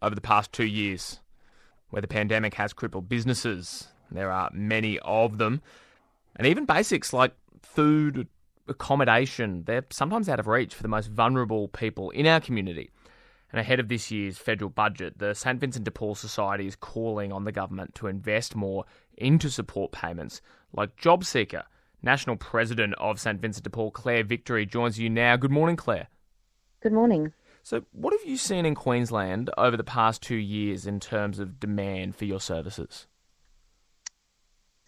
over the past 2 years, where the pandemic has crippled businesses. There are many of them. And even basics like food, accommodation, they're sometimes out of reach for the most vulnerable people in our community. And ahead of this year's federal budget, the St Vincent de Paul Society is calling on the government to invest more into support payments like JobSeeker. National President of St Vincent de Paul, Claire Victory, joins you now. Good morning, Claire. Good morning. So what have you seen in Queensland over the past 2 years in terms of demand for your services?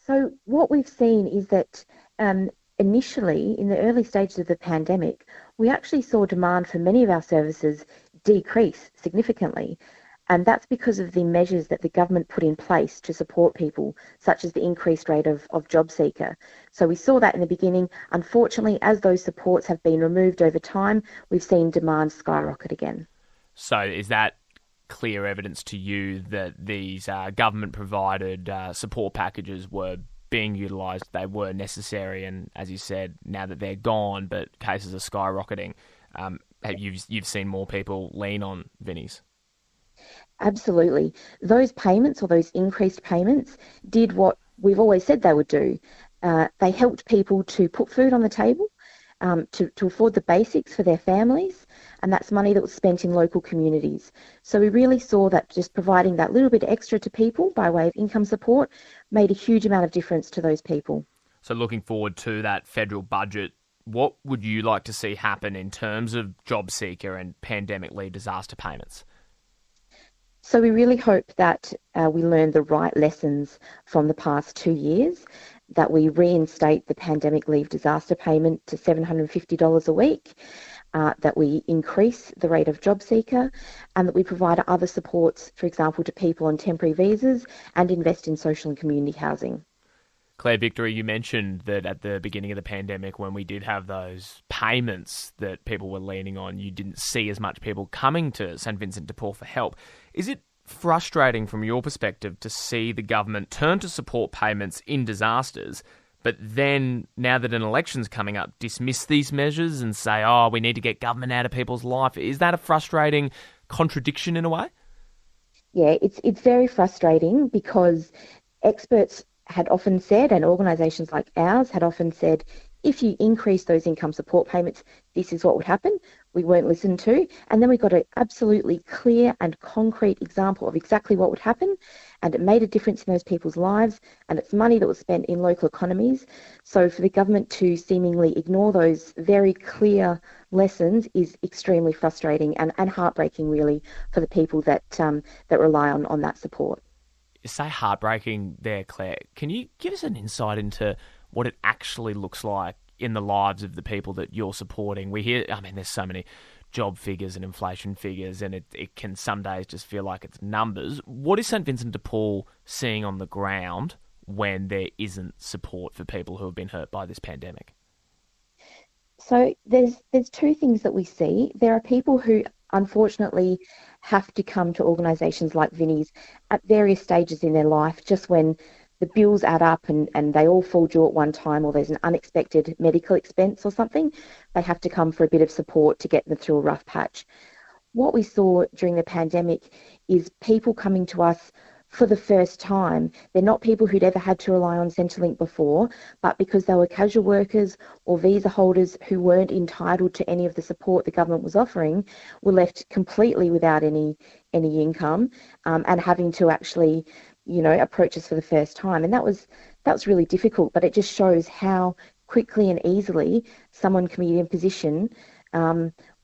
So what we've seen is that initially, in the early stages of the pandemic, we actually saw demand for many of our services decrease significantly. And that's because of the measures that the government put in place to support people, such as the increased rate of JobSeeker. So we saw that in the beginning. Unfortunately, as those supports have been removed over time, we've seen demand skyrocket again. So is that clear evidence to you that these government-provided support packages were being utilised, they were necessary, and as you said, now that they're gone, but cases are skyrocketing, you've seen more people lean on Vinnies? Absolutely. Those payments, or those increased payments, did what we've always said they would do. They helped people to put food on the table, to afford the basics for their families, and that's money that was spent in local communities. So we really saw that just providing that little bit extra to people by way of income support made a huge amount of difference to those people. So looking forward to that federal budget, what would you like to see happen in terms of JobSeeker and pandemic leave disaster payments? So we really hope that we learn the right lessons from the past 2 years, that we reinstate the pandemic leave disaster payment to $750 a week, that we increase the rate of JobSeeker, and that we provide other supports, for example, to people on temporary visas, and invest in social and community housing. Claire Victory, you mentioned that at the beginning of the pandemic, when we did have those payments that people were leaning on, you didn't see as much people coming to St Vincent de Paul for help. Is it frustrating from your perspective to see the government turn to support payments in disasters, but then, now that an election's coming up, dismiss these measures and say, oh, we need to get government out of people's life? Is that a frustrating contradiction in a way? Yeah, it's very frustrating because experts had often said, and organisations like ours had often said, if you increase those income support payments, this is what would happen. We weren't listened to. And then we got an absolutely clear and concrete example of exactly what would happen. And it made a difference in those people's lives. And it's money that was spent in local economies. So for the government to seemingly ignore those very clear lessons is extremely frustrating and heartbreaking, really, for the people that rely on that support. You say heartbreaking there, Claire. Can you give us an insight into what it actually looks like in the lives of the people that you're supporting? We hear, there's so many job figures and inflation figures, and it can some days just feel like it's numbers. What is St Vincent de Paul seeing on the ground when there isn't support for people who have been hurt by this pandemic? So there's two things that we see. There are people who unfortunately have to come to organisations like Vinnies at various stages in their life, just when the bills add up and they all fall due at one time, or there's an unexpected medical expense or something. They have to come for a bit of support to get them through a rough patch. What we saw during the pandemic is people coming to us for the first time. They're not people who'd ever had to rely on Centrelink before, but because they were casual workers or visa holders who weren't entitled to any of the support the government was offering, were left completely without any income, and having to actually, approach us for the first time. And that was really difficult, but it just shows how quickly and easily someone can be in a position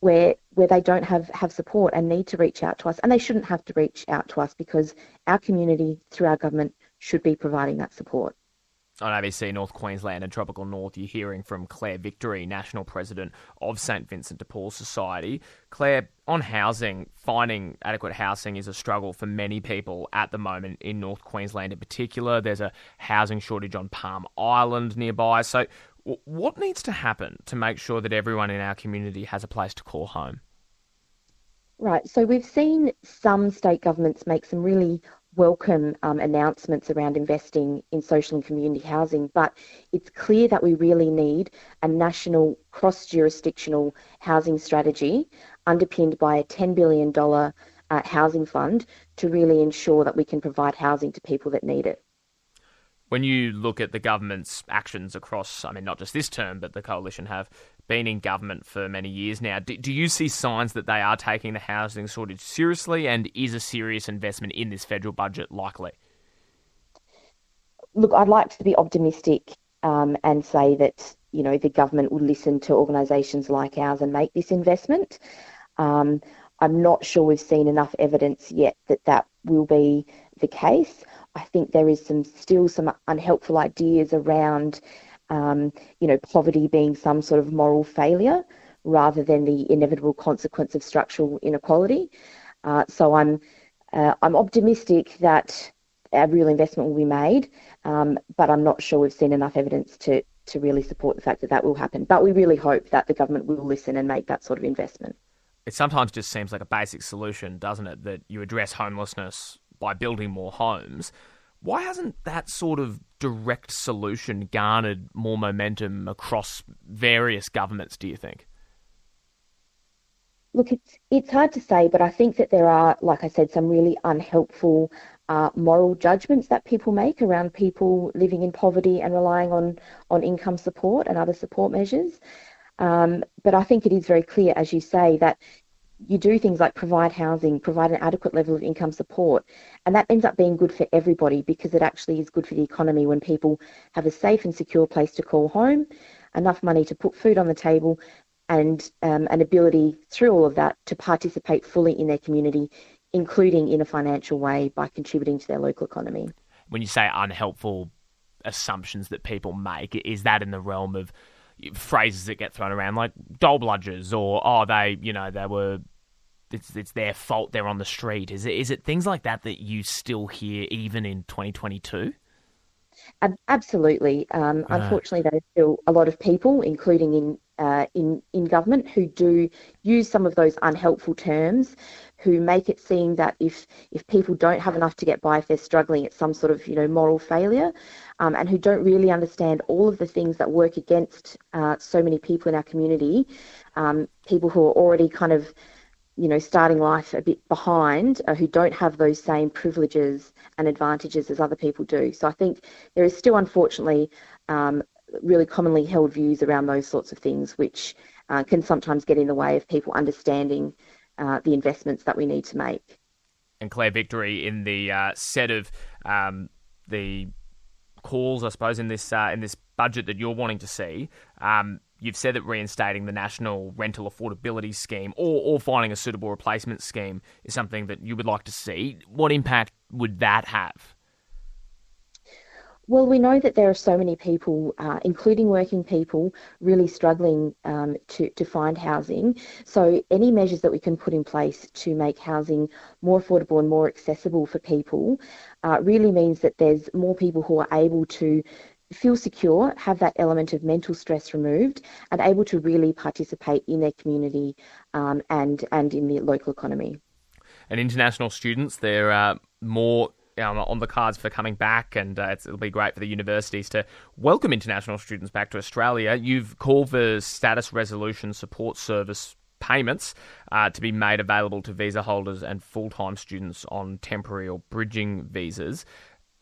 where they don't have support and need to reach out to us. And they shouldn't have to reach out to us, because our community, through our government, should be providing that support. On ABC North Queensland and Tropical North, you're hearing from Claire Victory, National President of St Vincent de Paul Society. Claire, on housing, finding adequate housing is a struggle for many people at the moment in North Queensland in particular. There's a housing shortage on Palm Island nearby. So what needs to happen to make sure that everyone in our community has a place to call home? Right, so we've seen some state governments make some really welcome announcements around investing in social and community housing, but it's clear that we really need a national cross-jurisdictional housing strategy underpinned by a $10 billion housing fund to really ensure that we can provide housing to people that need it. When you look at the government's actions across, I mean, not just this term, but the coalition have been in government for many years now, do you see signs that they are taking the housing shortage seriously, and is a serious investment in this federal budget likely? Look, I'd like to be optimistic and say that, the government will listen to organisations like ours and make this investment. Um, I'm not sure we've seen enough evidence yet that that will be the case. I think there is still some unhelpful ideas around, poverty being some sort of moral failure rather than the inevitable consequence of structural inequality. So I'm optimistic that a real investment will be made, but I'm not sure we've seen enough evidence to really support the fact that that will happen. But we really hope that the government will listen and make that sort of investment. It sometimes just seems like a basic solution, doesn't it, that you address homelessness by building more homes. Why hasn't that sort of direct solution garnered more momentum across various governments, do you think? Look, it's hard to say, but I think that there are, like I said, some really unhelpful moral judgments that people make around people living in poverty and relying on income support and other support measures. But I think it is very clear, as you say, that you do things like provide housing, provide an adequate level of income support, and that ends up being good for everybody because it actually is good for the economy when people have a safe and secure place to call home, enough money to put food on the table, and an ability through all of that to participate fully in their community, including in a financial way by contributing to their local economy. When you say unhelpful assumptions that people make, is that in the realm of phrases that get thrown around like dole bludgers or it's their fault they're on the street? Is it things like that that you still hear even in 2022? Absolutely. Unfortunately, there are still a lot of people, including in government, who do use some of those unhelpful terms, who make it seem that if people don't have enough to get by, if they're struggling, it's some sort of moral failure, and who don't really understand all of the things that work against so many people in our community, people who are already kind of starting life a bit behind, who don't have those same privileges and advantages as other people do. So I think there is still, unfortunately, really commonly held views around those sorts of things, which can sometimes get in the way of people understanding the investments that we need to make. And Claire Victory, in the set of the calls, I suppose, in this budget that you're wanting to see, you've said that reinstating the National Rental Affordability Scheme or finding a suitable replacement scheme is something that you would like to see. What impact would that have? Well, we know that there are so many people, including working people, really struggling to find housing. So any measures that we can put in place to make housing more affordable and more accessible for people really means that there's more people who are able to feel secure, have that element of mental stress removed, and able to really participate in their community and in the local economy. And international students, they're more on the cards for coming back, and it'll be great for the universities to welcome international students back to Australia. You've called for status resolution support service payments to be made available to visa holders and full-time students on temporary or bridging visas.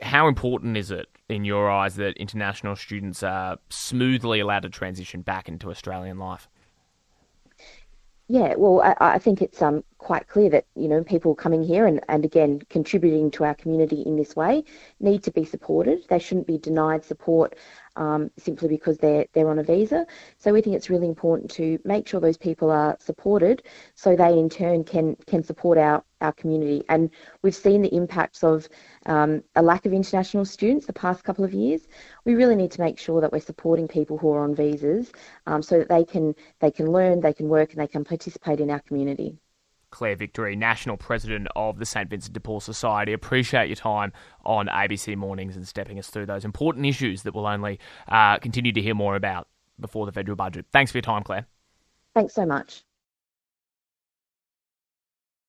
How important is it, in your eyes, that international students are smoothly allowed to transition back into Australian life? Yeah, well, I think it's quite clear that people coming here and again contributing to our community in this way need to be supported. They shouldn't be denied support simply because they're on a visa. So we think it's really important to make sure those people are supported, so they in turn can support our community. And we've seen the impacts of a lack of international students the past couple of years. We really need to make sure that we're supporting people who are on visas so that they can learn, they can work, and they can participate in our community. Claire Victory, National President of the St Vincent de Paul Society. Appreciate your time on ABC Mornings and stepping us through those important issues that we'll only continue to hear more about before the federal budget. Thanks for your time, Claire. Thanks so much.